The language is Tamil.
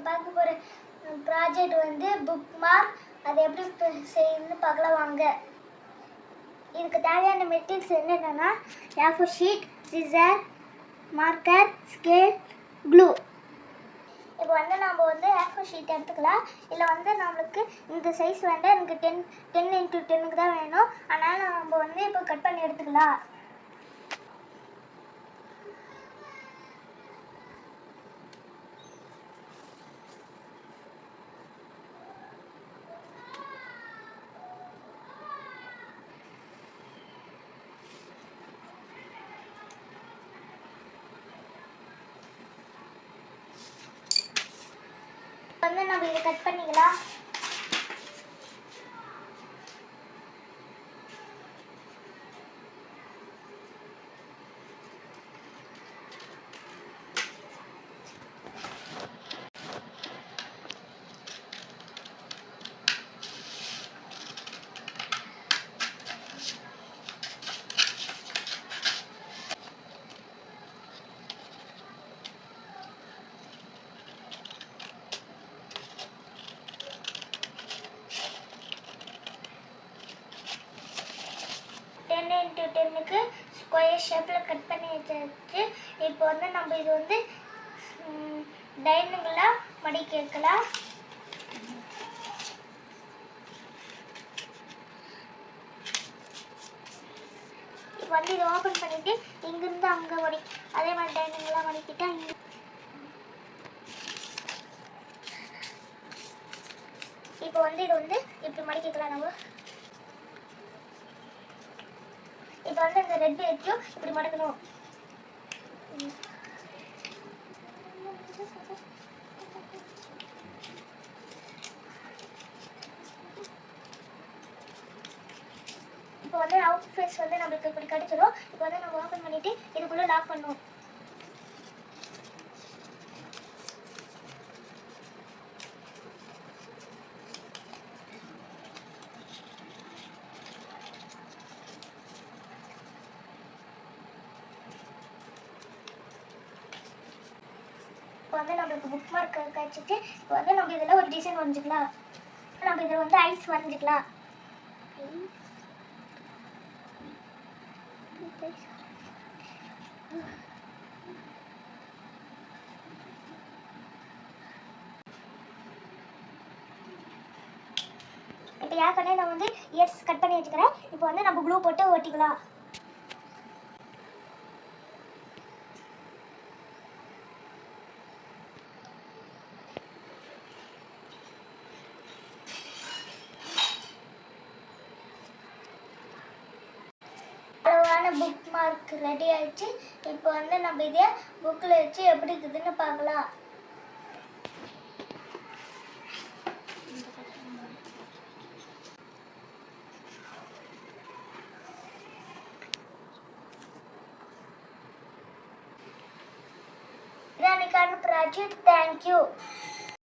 பார்க்க போகிற ப்ராஜெக்ட் வந்து புக் மார்க். அதை எப்படி செய்யணும்னு பார்க்கலாம் வாங்க. இதுக்கு தேவையான மெட்டீரியல்ஸ் என்னென்னா A4 sheet, scissor, marker, scale, glue. இப்போ வந்து நம்ம வந்து A4 ஷீட் எடுத்துக்கலாம். இதில் வந்து நம்மளுக்கு இந்த சைஸ் வேண்டாம், எனக்கு 10x10 தான் வேணும். அதனால் நம்ம வந்து இப்போ கட் பண்ணி எடுத்துக்கலாம். வந்து நம்ம இதை கட் பண்ணிக்கலாம். into 10க்கு ஸ்கொயர் ஷேப்பில் கட் பண்ணி வச்சாச்சு. இப்போ வந்து நம்ம இது வந்து டைனிங்கில் மடிக்க வைக்கலாம். இப்போ வந்து இதை ஓப்பன் பண்ணிவிட்டு இங்கேருந்து அங்கே அதே மாதிரி டைனிங்லாம் மடிக்கிட்டா இப்போ வந்து இது வந்து இப்படி மடிக்கலாம். நம்ம இப்போ வந்து இந்த ரெட் வச்சும் இப்படி மடக்கணும். இப்போ வந்து அவுட் ஃபேஸ் வந்து நம்மளுக்கு இப்படி கிடைச்சிடும். இப்போ வந்து நம்ம ஓப்பன் பண்ணிட்டு இதுக்குள்ளே லாக் பண்ணுவோம். இப்போ வந்து நம்மளுக்கு புக் மார்க் கிடச்சிட்டு இப்போ வந்து நம்ம இதில் ஒரு டிசைன் வரைஞ்சிக்கலாம். நம்ம இதில் வந்து ஐஸ் வரைஞ்சிக்கலாம். இப்போ ஏற்கனவே நான் வந்து இயர்ஸ் கட் பண்ணி வச்சுக்கிறேன். இப்போ வந்து நம்ம க்ளூ போட்டு ஒட்டிக்கலாம். புக் மார்க் ரெடி ஆயிடுச்சு. இப்போ வந்து நம்ம இதே புக்கில் வச்சு எப்படி இருக்குதுன்னு பார்க்கலாம். இதானிக்கான ப்ராஜெக்ட். தேங்க்யூ.